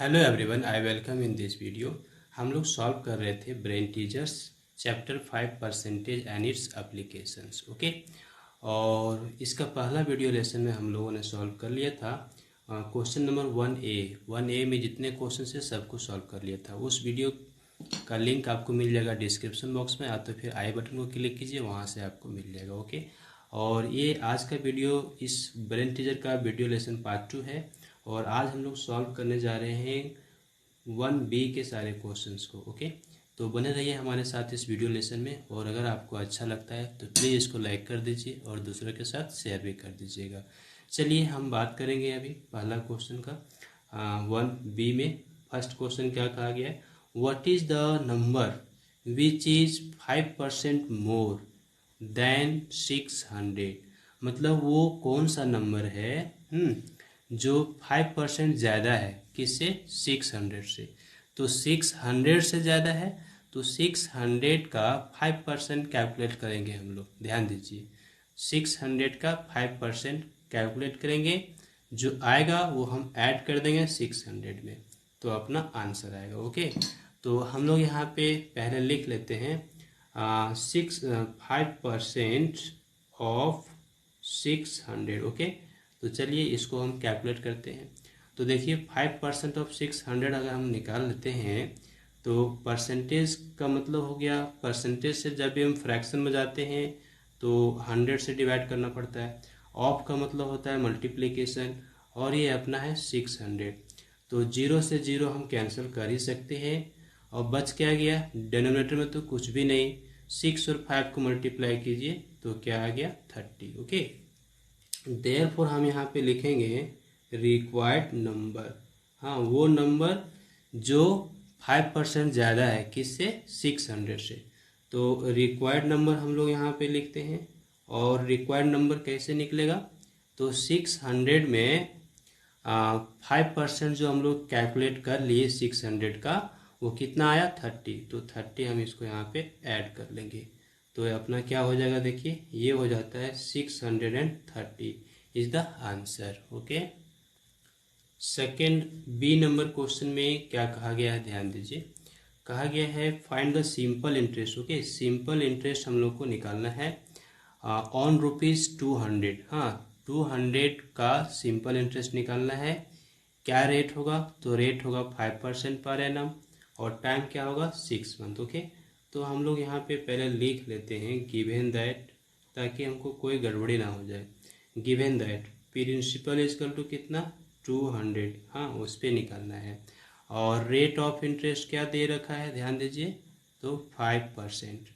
Hello everyone, I welcome in this video. हम लोग solve कर रहे थे brain teachers chapter 5 percentage and it's applications. Okay, और इसका पहला वीडियो लेसन में हम लोगों ने सॉल्व कर लिया था क्वेश्चन नंबर 1A में जितने क्वेश्चन है सबको सॉल्व कर लिया था। उस वीडियो का लिंक आपको मिल जाएगा डिस्क्रिप्शन बॉक्स में, या तो फिर आई बटन को क्लिक कीजिए, वहाँ से आपको मिल जाएगा। ओके, और ये आज का वीडियो इस ब्रेन टीचर का वीडियो लेसन पार्ट 2 है, और आज हम लोग सॉल्व करने जा रहे हैं 1B के सारे क्वेश्चंस को। ओके, तो बने रहिए हमारे साथ इस वीडियो लेसन में, और अगर आपको अच्छा लगता है तो प्लीज़ इसको लाइक कर दीजिए और दूसरों के साथ शेयर भी कर दीजिएगा। चलिए हम बात करेंगे अभी पहला क्वेश्चन का। 1B में फर्स्ट क्वेश्चन क्या कहा गया है, what is the number which is 5% more than 600। मतलब वो कौन सा नंबर है जो 5% ज़्यादा है किससे, 600 से। तो 600 से ज़्यादा है तो 600 का 5% कैलकुलेट करेंगे हम लोग। ध्यान दीजिए, 600 का 5% कैलकुलेट करेंगे, जो आएगा वो हम ऐड कर देंगे 600 में, तो अपना आंसर आएगा। ओके, तो हम लोग यहाँ पे पहले लिख लेते हैं 5% ऑफ 600। ओके, तो चलिए इसको हम कैलकुलेट करते हैं। तो देखिए 5% ऑफ 600 अगर हम निकाल लेते हैं तो परसेंटेज का मतलब हो गया, परसेंटेज से जब भी हम फ्रैक्शन में जाते हैं तो 100 से डिवाइड करना पड़ता है। ऑफ का मतलब होता है मल्टीप्लिकेशन, और ये अपना है 600। तो 0 से 0 हम कैंसिल कर ही सकते हैं, और बच क्या गया, डिनोमिनेटर में तो कुछ भी नहीं, 6 और 5 को मल्टीप्लाई कीजिए तो क्या आ गया 30। ओके, देयरफॉर हम यहाँ पे लिखेंगे रिक्वायर्ड नंबर। हाँ, वो नंबर जो 5% ज़्यादा है किससे, 600 से। तो रिक्वायर्ड नंबर हम लोग यहाँ पे लिखते हैं, और रिक्वायर्ड नंबर कैसे निकलेगा, तो 600 में 5% जो हम लोग कैलकुलेट कर लिए 600 का, वो कितना आया 30। तो 30 हम इसको यहाँ पे ऐड कर लेंगे, तो अपना क्या हो जाएगा, देखिए ये हो जाता है 630 is the answer. Okay, second B number question में क्या कहा गया है, ध्यान दीजिए। कहा गया है find the simple interest. Okay, simple interest हम लोग को निकालना है ऑन ₹200। हाँ, 200 का सिंपल इंटरेस्ट निकालना है। क्या रेट होगा, तो रेट होगा 5% पर एनम, और टाइम क्या होगा 6 मंथ। ओके, तो हम लोग यहाँ पे पहले लिख लेते हैं गिवन दैट, ताकि हमको कोई गड़बड़ी ना हो जाए। Given that principal equal to कितना 200, हाँ उस पर निकालना है। और रेट ऑफ इंटरेस्ट क्या दे रखा है, ध्यान दीजिए, तो 5%,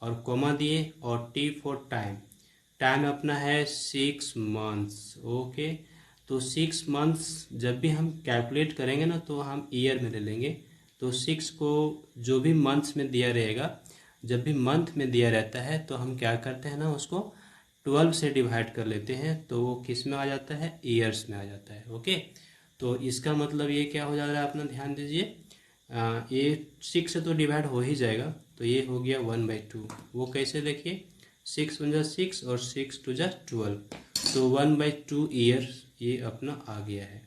और कॉमा दिए, और टी फॉर टाइम, टाइम अपना है 6 मंथ्स। ओके, तो 6 मंथ्स जब भी हम कैलकुलेट करेंगे ना तो हम ईयर में ले लेंगे। तो 6 को जो भी मंथ्स में दिया रहेगा, जब भी मंथ में दिया रहता है तो हम क्या करते हैं ना, उसको 12 से डिवाइड कर लेते हैं, तो वो किस में आ जाता है, ईयर्स में आ जाता है। ओके, तो इसका मतलब ये क्या हो जा रहा है, अपना ध्यान दीजिए, ये 6 से तो डिवाइड हो ही जाएगा, तो ये हो गया 1/2। वो कैसे, देखिए 6 × 6 और 6 × 12, तो 1/2 ईयर्स ये अपना आ गया है।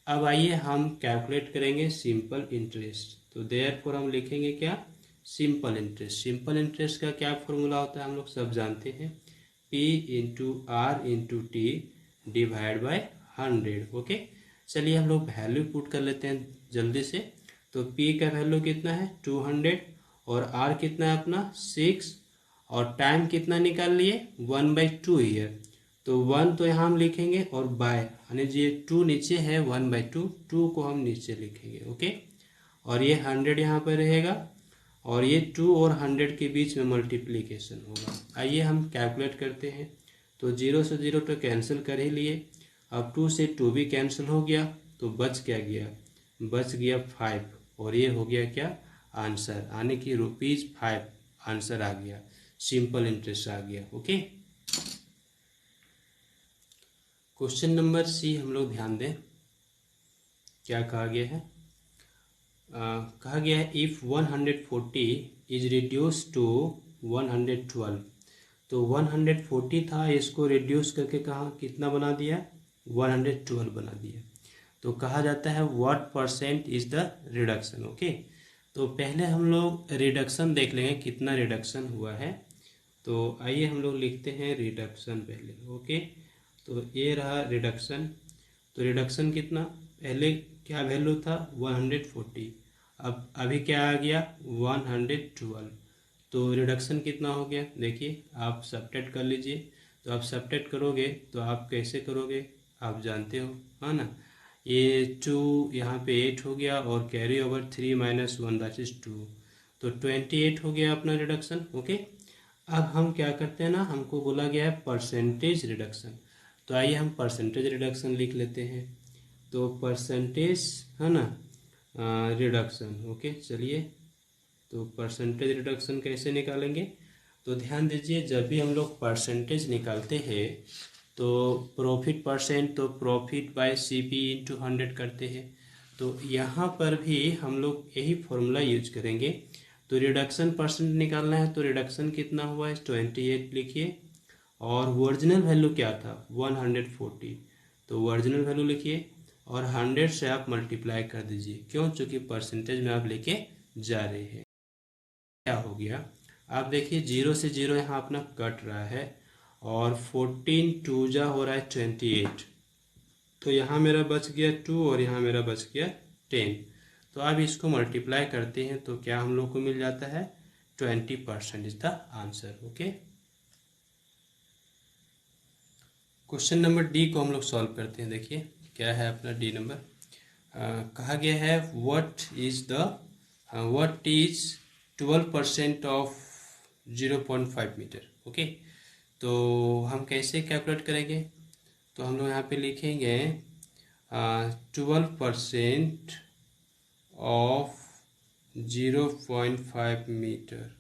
अब आइए हम कैलकुलेट करेंगे सिंपल इंटरेस्ट। तो देयरफॉर हम लिखेंगे क्या, सिंपल इंटरेस्ट। सिंपल इंटरेस्ट का क्या फॉर्मूला होता है, हम लोग सब जानते हैं, P × R × T divide by 100। Okay, चलिए हम लोग वैल्यू पुट कर लेते हैं जल्दी से। तो P का वैल्यू कितना है 200, और R कितना है अपना 6, और टाइम कितना निकाल लिए 1/2 ईयर। तो 1 तो यहाँ हम लिखेंगे, और बाय यानी ये 2 नीचे है, 1/2, 2 को हम नीचे लिखेंगे। ओके, और ये 100 यहाँ पर रहेगा, और ये 2 और 100 के बीच में मल्टीप्लिकेशन होगा। आइए हम कैलकुलेट करते हैं। तो 0 से 0 तो कैंसिल कर ही लिए, अब 2 से 2 भी कैंसिल हो गया, तो बच क्या गया, बच गया 5, और ये हो गया क्या आंसर, यानी कि ₹5 आंसर आ गया, सिंपल इंटरेस्ट आ गया। ओके, क्वेश्चन नंबर सी हम लोग ध्यान दें, क्या कहा गया है, कहा गया है इफ़ 140 इज रिड्यूस टू 112। तो 140 था, इसको रिड्यूस करके कहा कितना बना दिया, 112 बना दिया। तो कहा जाता है what percent is the reduction. Okay, तो पहले हम लोग रिडक्शन देख लेंगे कितना रिडक्शन हुआ है। तो आइए हम लोग लिखते हैं रिडक्शन पहले। ओके, तो ये रहा रिडक्शन। तो रिडक्शन कितना, पहले क्या वैल्यू था 140, अब अभी क्या आ गया 112। तो रिडक्शन कितना हो गया, देखिए आप सब्ट्रैक्ट कर लीजिए। तो आप सब्ट्रैक्ट करोगे तो आप कैसे करोगे, आप जानते हो, है ना। ये 2 यहाँ पे 8 हो गया और carry over 3 minus 1 that is 2, तो 28 हो गया अपना रिडक्शन। ओके, अब हम क्या करते हैं ना, हमको बोला गया है परसेंटेज रिडक्शन। तो आइए हम परसेंटेज रिडक्शन लिख लेते हैं। तो परसेंटेज है ना रिडक्शन। ओके, चलिए, तो परसेंटेज रिडक्शन कैसे निकालेंगे। तो ध्यान दीजिए, जब भी हम लोग परसेंटेज निकालते हैं तो प्रॉफिट परसेंट, तो प्रॉफिट बाय CP इंटू 100 करते हैं। तो यहाँ पर भी हम लोग यही फॉर्मूला यूज करेंगे। तो रिडक्शन परसेंट निकालना है, तो रिडक्शन कितना हुआ है 28 लिखिए, और ओरिजिनल वैल्यू क्या था 140, तो ओरिजिनल वैल्यू लिखिए और 100 से आप मल्टीप्लाई कर दीजिए। क्यों, चूँकि परसेंटेज में आप लेके जा रहे हैं। क्या हो गया, आप देखिए 0 से 0 यहाँ अपना कट रहा है और 14 2 जा हो रहा है 28, तो यहाँ मेरा बच गया 2 और यहाँ मेरा बच गया 10। तो अब इसको मल्टीप्लाई करते हैं तो क्या हम लोग को मिल जाता है 20% is the answer. Okay, question number D को हम लोग सॉल्व करते हैं। देखिए क्या है अपना डी नंबर, कहा गया है what is 12% of 0.5 metre. Okay, तो हम कैसे कैलकुलेट करेंगे, तो हम लोग यहाँ पे लिखेंगे 12% ऑफ 0.5 मीटर,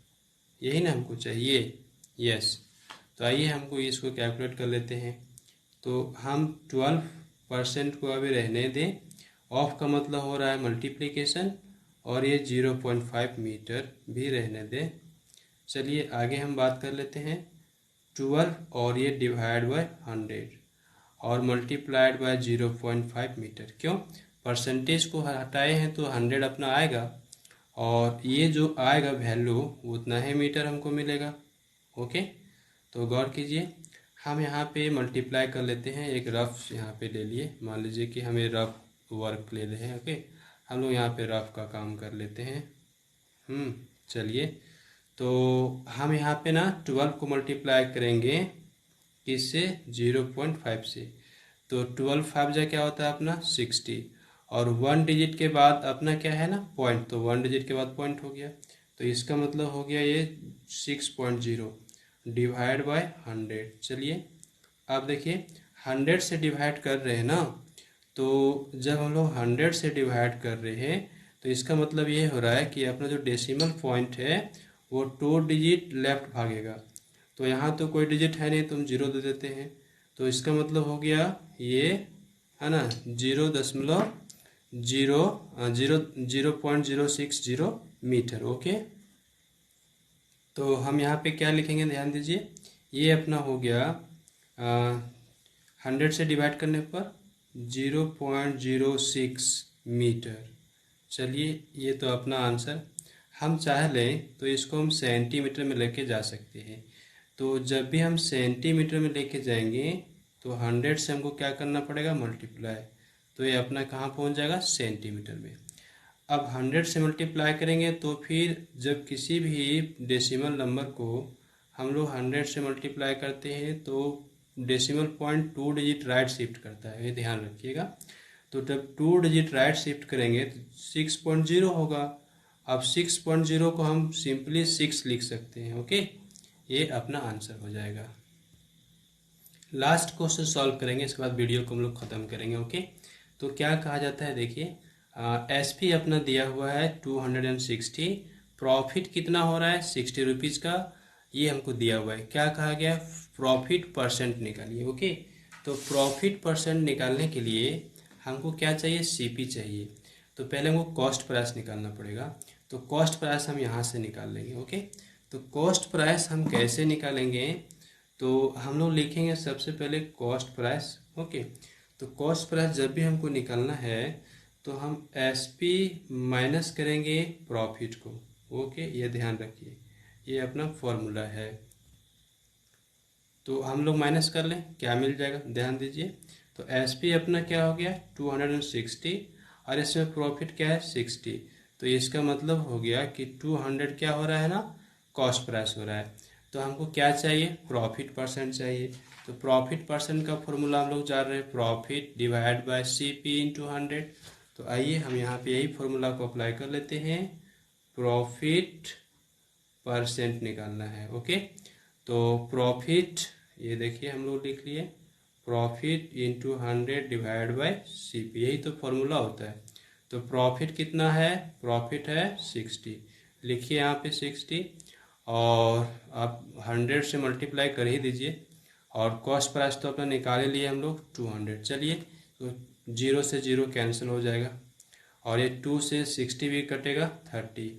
यही ना हमको चाहिए। यस, तो आइए हमको इसको कैलकुलेट कर लेते हैं। तो हम 12% को अभी रहने दें, ऑफ का मतलब हो रहा है मल्टीप्लिकेशन, और ये 0.5 मीटर भी रहने दें। चलिए आगे हम बात कर लेते हैं। 12 और ये डिवाइड बाय 100 और मल्टीप्लाइड बाय 0.5 मीटर। क्यों, परसेंटेज को हटाए हैं तो 100 अपना आएगा, और ये जो आएगा वैल्यू उतना ही मीटर हमको मिलेगा। ओके, तो गौर कीजिए, हम यहाँ पे मल्टीप्लाई कर लेते हैं। एक रफ यहाँ पे ले लिए, मान लीजिए कि हमें रफ वर्क ले रहे हैं। ओके, हम लोग यहाँ पे रफ का काम कर लेते हैं। चलिए, तो हम यहाँ पे ना 12 को मल्टीप्लाई करेंगे किससे 0.5 से, तो 12 5 जा क्या होता है अपना 60, और 1 डिजिट के बाद अपना क्या है ना पॉइंट, तो 1 डिजिट के बाद पॉइंट हो गया। तो इसका मतलब हो गया ये 6.0 डिवाइड बाय 100। चलिए अब देखिए 100 से डिवाइड कर रहे हैं ना, तो जब हम लोग 100 से डिवाइड कर रहे हैं तो इसका मतलब ये हो रहा है कि अपना जो डेसिमल पॉइंट है वो 2 डिजिट लेफ्ट भागेगा। तो यहाँ तो कोई डिजिट है नहीं तो हम 0 दे देते हैं, तो इसका मतलब हो गया ये है ना 0.060 मीटर। ओके, तो हम यहाँ पे क्या लिखेंगे, ध्यान दीजिए, ये अपना हो गया 100 से डिवाइड करने पर 0.06 मीटर। चलिए ये तो अपना आंसर। हम चाह लें तो इसको हम सेंटीमीटर में लेके जा सकते हैं। तो जब भी हम सेंटीमीटर में लेके जाएंगे तो 100 से हमको क्या करना पड़ेगा मल्टीप्लाई, तो ये अपना कहाँ पहुँच जाएगा सेंटीमीटर में। अब 100 से मल्टीप्लाई करेंगे तो फिर जब किसी भी डेसिमल नंबर को हम लोग 100 से मल्टीप्लाई करते हैं तो decimal point 2 digit right shift करता है, ये ध्यान रखिएगा। तो जब 2 डिजिट राइट शिफ्ट करेंगे तो 6.0 होगा। अब 6.0 को हम सिंपली 6 लिख सकते हैं। ओके, ये अपना आंसर हो जाएगा। लास्ट क्वेश्चन सॉल्व करेंगे, इसके बाद वीडियो को हम लोग ख़त्म करेंगे। ओके, तो क्या कहा जाता है, देखिए SP अपना दिया हुआ है 260, प्रॉफिट कितना हो रहा है 60 रुपीज़ का, ये हमको दिया हुआ है। क्या कहा गया, प्रॉफिट परसेंट निकालिए। ओके, तो प्रॉफिट परसेंट निकालने के लिए हमको क्या चाहिए, CP चाहिए। तो पहले हमको कॉस्ट प्राइस निकालना पड़ेगा, तो कॉस्ट प्राइस हम यहाँ से निकाल लेंगे। ओके, तो कॉस्ट प्राइस हम कैसे निकालेंगे, तो हम लोग लिखेंगे सबसे पहले कॉस्ट प्राइस। ओके, तो कॉस्ट प्राइस जब भी हमको निकालना है तो हम एसपी माइनस करेंगे प्रॉफिट को। ओके, ये ध्यान रखिए, ये अपना फॉर्मूला है। तो हम लोग माइनस कर लें, क्या मिल जाएगा, ध्यान दीजिए। तो एसपी अपना क्या हो गया 260 और इसमें प्रॉफिट क्या है 60। तो इसका मतलब हो गया कि 200 क्या हो रहा है ना, कॉस्ट प्राइस हो रहा है। तो हमको क्या चाहिए, प्रॉफिट परसेंट चाहिए। तो प्रॉफिट परसेंट का फॉर्मूला हम लोग जान रहे हैं, profit divide by C P into 100। तो आइए हम यहाँ पे यही फॉर्मूला को अप्लाई कर लेते हैं, प्रॉफिट परसेंट निकालना है। ओके, तो प्रॉफिट, ये देखिए हम लोग लिख लिए, profit into 100 divide by C P, यही तो फॉर्मूला होता है। तो प्रॉफिट कितना है, प्रॉफिट है 60, लिखिए यहाँ पे 60, और आप 100 से मल्टीप्लाई कर ही दीजिए। और कॉस्ट प्राइस तो अपना निकाले लिए हम लोग 200। चलिए, तो 0 से 0 कैंसिल हो जाएगा, और ये 2 से 60 भी कटेगा 30।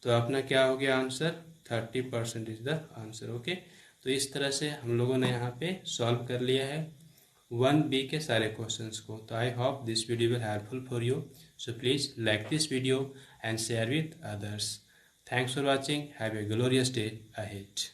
तो अपना क्या हो गया answer, 30% is the answer. Okay, तो इस तरह से हम लोगों ने यहाँ पे सॉल्व कर लिया है 1B के सारे क्वेश्चंस को। तो I hope this video will helpful for you, so please like this video and share with others. Thanks for watching, have a glorious day ahead.